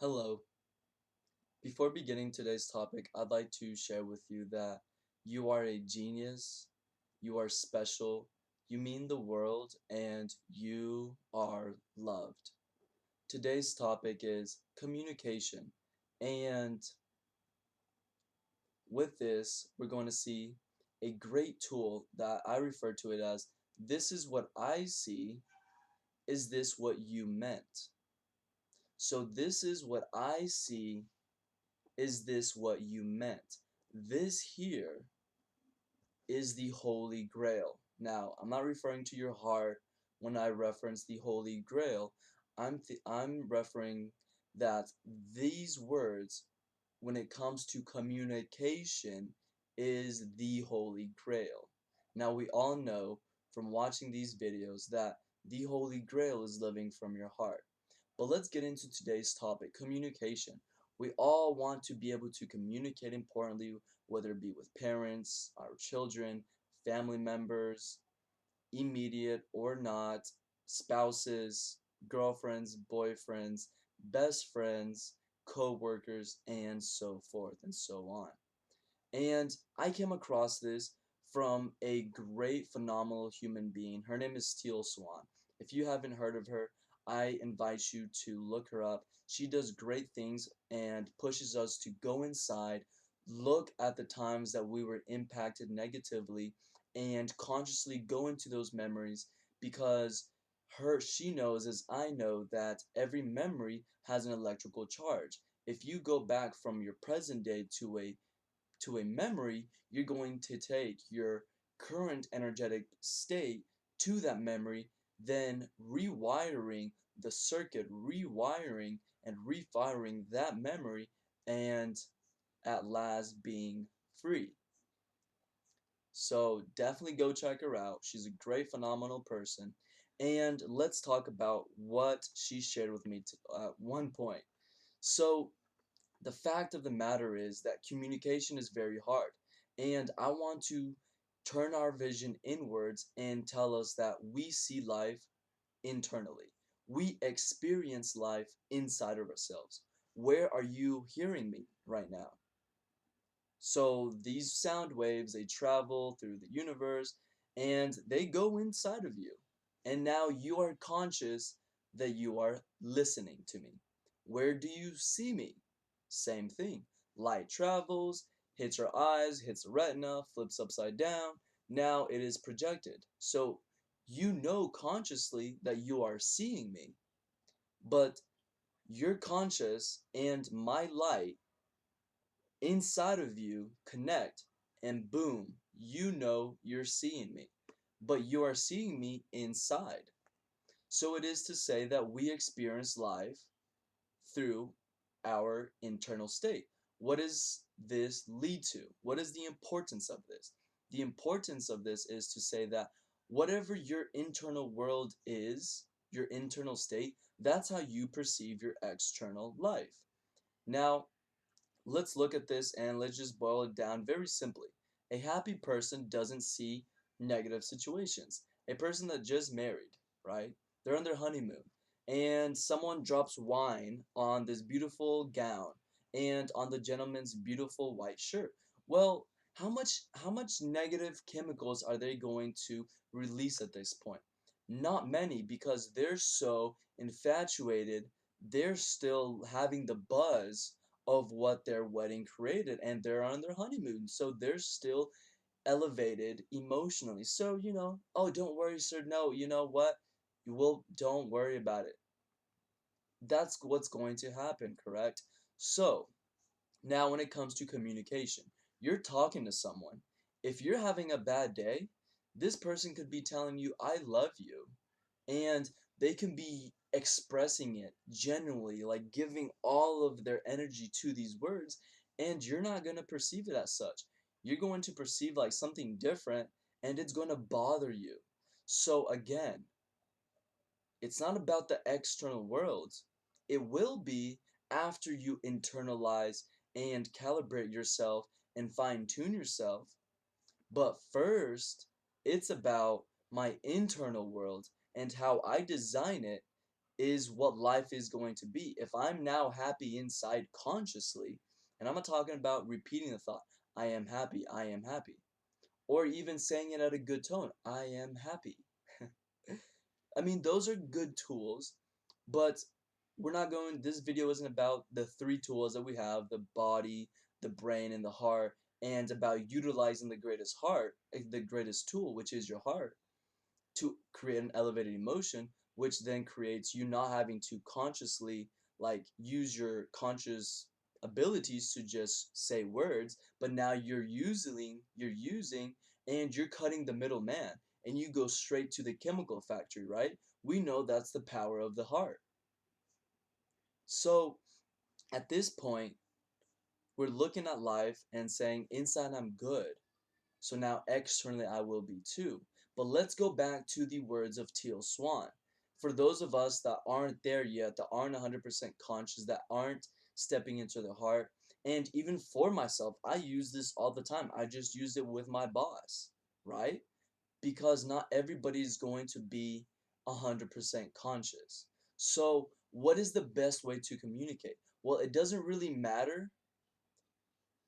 Hello. Before beginning today's topic, I'd like to share with you that you are a genius, you are special, you mean the world, and you are loved. Today's topic is communication, and with this, we're going to see a great tool that I refer to it as this is what I see, is this what you meant? So this is what I see, is this what you meant? This here is the Holy Grail. Now, I'm not referring to your heart when I reference the Holy Grail. I'm referring that these words, when it comes to communication, is the Holy Grail. Now, we all know from watching these videos that the Holy Grail is living from your heart. But let's get into today's topic, communication. We all want to be able to communicate importantly, whether it be with parents, our children, family members, immediate or not, spouses, girlfriends, boyfriends, best friends, co-workers, and so forth and so on. And I came across this from a great, phenomenal human being. Her name is Teal Swan. If you haven't heard of her, I invite you to look her up. She does great things and pushes us to go inside, look at the times that we were impacted negatively, and consciously go into those memories because she knows, as I know, that every memory has an electrical charge. If you go back from your present day to a memory, you're going to take your current energetic state to that memory, then rewiring the circuit, rewiring and refiring that memory, and at last being free. So definitely go check her out. She's a great, phenomenal person. And let's talk about what she shared with me at one point. So the fact of the matter is that communication is very hard. And I want to turn our vision inwards and tell us that we see life internally. We experience life inside of ourselves. Where are you hearing me right now? So these sound waves, they travel through the universe and they go inside of you. And now you are conscious that you are listening to me. Where do you see me? Same thing. Light travels, hits your eyes, hits the retina, flips upside down. Now it is projected. So you know consciously that you are seeing me, but your conscious and my light inside of you connect, and boom, you know you're seeing me, but you are seeing me inside. So it is to say that we experience life through our internal state. What does this lead to? What is the importance of this? The importance of this is to say that whatever your internal world is, your internal state, that's how you perceive your external life. Now, let's look at this and let's just boil it down very simply. A happy person doesn't see negative situations. A person that just married, right? They're on their honeymoon and someone drops wine on this beautiful gown and on the gentleman's beautiful white shirt. Well, how much negative chemicals are they going to release at this point? Not many, because they're so infatuated, they're still having the buzz of what their wedding created, and they're on their honeymoon, so they're still elevated emotionally. So, oh, don't worry, sir. No, you know what? You will, don't worry about it. That's what's going to happen, correct? So, now when it comes to communication, you're talking to someone. If you're having a bad day, this person could be telling you, I love you, and they can be expressing it genuinely, like giving all of their energy to these words, and you're not going to perceive it as such. You're going to perceive like something different, and it's going to bother you. So again, it's not about the external world. It will be after you internalize and calibrate yourself and fine tune yourself. But first, it's about my internal world and how I design it is what life is going to be. If I'm now happy inside consciously, and I'm not talking about repeating the thought, I am happy, or even saying it at a good tone, I am happy. I mean, those are good tools, but this video isn't about the three tools that we have, the body, the brain, and the heart, and about utilizing the greatest tool, which is your heart, to create an elevated emotion, which then creates you not having to consciously like use your conscious abilities to just say words, but now you're using and you're cutting the middleman and you go straight to the chemical factory, right? We know that's the power of the heart. So at this point, we're looking at life and saying, inside I'm good. So now externally I will be too. But let's go back to the words of Teal Swan. For those of us that aren't there yet, that aren't 100% conscious, that aren't stepping into the heart, and even for myself, I use this all the time. I just use it with my boss, right? Because not everybody is going to be 100% conscious. So, what is the best way to communicate? Well, it doesn't really matter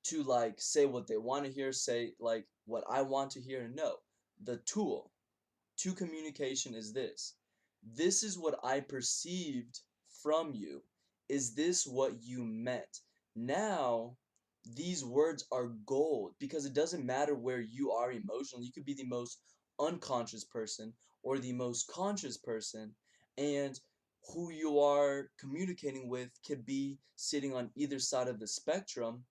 to like say what they want to hear, say like what I want to hear. No, the tool to communication is this. This is what I perceived from you. Is this what you meant? Now, these words are gold because it doesn't matter where you are emotionally. You could be the most unconscious person or the most conscious person, and who you are communicating with could be sitting on either side of the spectrum.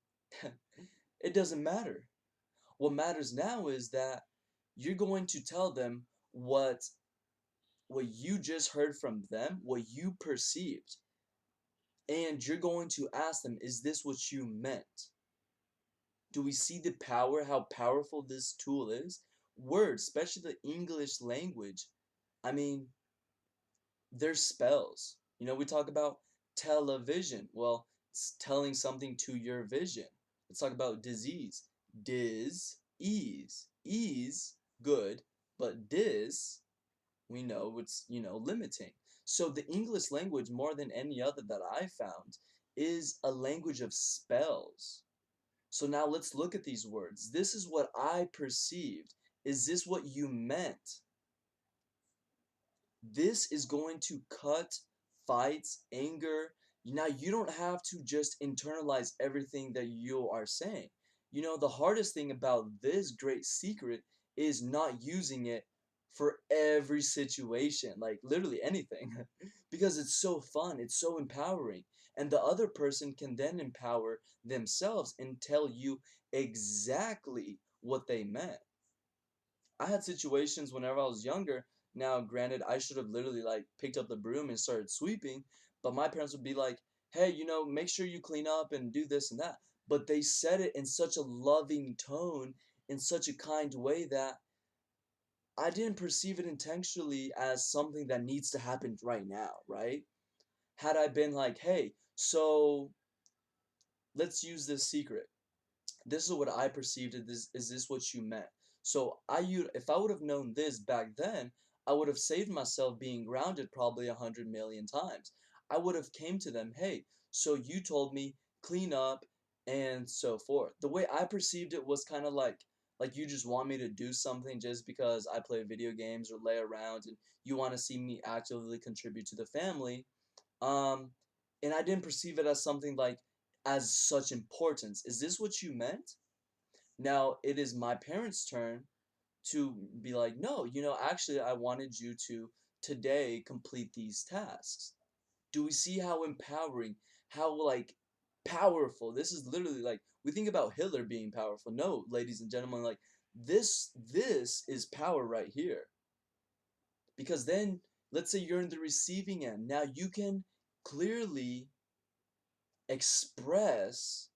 It doesn't matter. What matters now is that you're going to tell them what what you just heard from them, what you perceived, and you're going to ask them, is this what you meant? Do we see the power, how powerful this tool is? Words, especially the English language, I mean, there's spells. We talk about television. Well, it's telling something to your vision. Let's talk about disease. Dis, ease. Ease, good, but dis, we know it's, limiting. So the English language, more than any other that I found, is a language of spells. So now let's look at these words. This is what I perceived. Is this what you meant? This is going to cut fights, anger. Now, you don't have to just internalize everything that you are saying. The hardest thing about this great secret is not using it for every situation, like literally anything, because it's so fun, it's so empowering. And the other person can then empower themselves and tell you exactly what they meant. I had situations whenever I was younger. Now, granted, I should have literally like picked up the broom and started sweeping, but my parents would be like, "Hey, make sure you clean up and do this and that." But they said it in such a loving tone, in such a kind way that I didn't perceive it intentionally as something that needs to happen right now, right? Had I been like, "Hey, so let's use this secret. This is what I perceived. Is this what you meant?" So if I would have known this back then, I would have saved myself being grounded probably 100 million times. I would have came to them, hey, so you told me clean up and so forth. The way I perceived it was kind of like you just want me to do something just because I play video games or lay around and you want to see me actively contribute to the family. Um, and I didn't perceive it as something like as such importance. Is this what you meant? Now it is my parents' turn to be like, no, actually, I wanted you to today complete these tasks. Do we see how empowering, how like powerful? This is literally like we think about Hitler being powerful. No, ladies and gentlemen, like this is power right here. Because then let's say you're in the receiving end. Now you can clearly express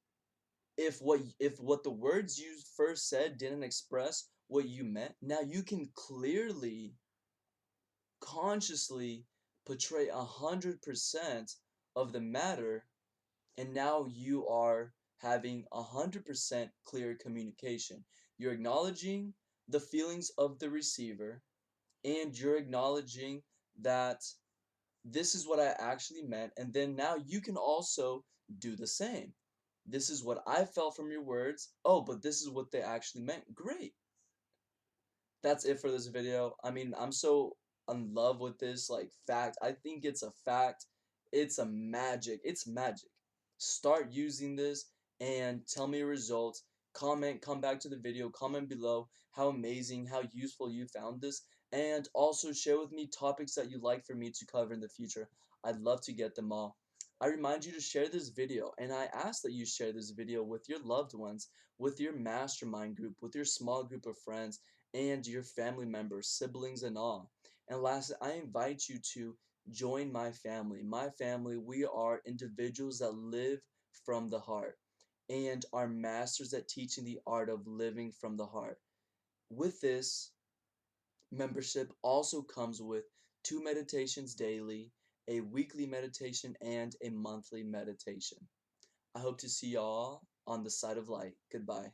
if what the words you first said didn't express what you meant. Now you can clearly, consciously portray 100% of the matter, and now you are having 100% clear communication. You're acknowledging the feelings of the receiver, and you're acknowledging that this is what I actually meant, and then now you can also do the same. This is what I felt from your words. Oh, but this is what they actually meant. Great. That's it for this video. I mean, I'm so in love with this like fact. I think it's a fact. It's a magic. It's magic. Start using this and tell me your results. Comment, come back to the video, comment below how amazing, how useful you found this, and also share with me topics that you'd like for me to cover in the future. I'd love to get them all. I remind you to share this video, and I ask that you share this video with your loved ones, with your mastermind group, with your small group of friends, and your family members, siblings, and all. And lastly, I invite you to join my family. My family, we are individuals that live from the heart and are masters at teaching the art of living from the heart. With this membership also comes with 2 meditations daily, a weekly meditation, and a monthly meditation. I hope to see y'all on the side of light. Goodbye.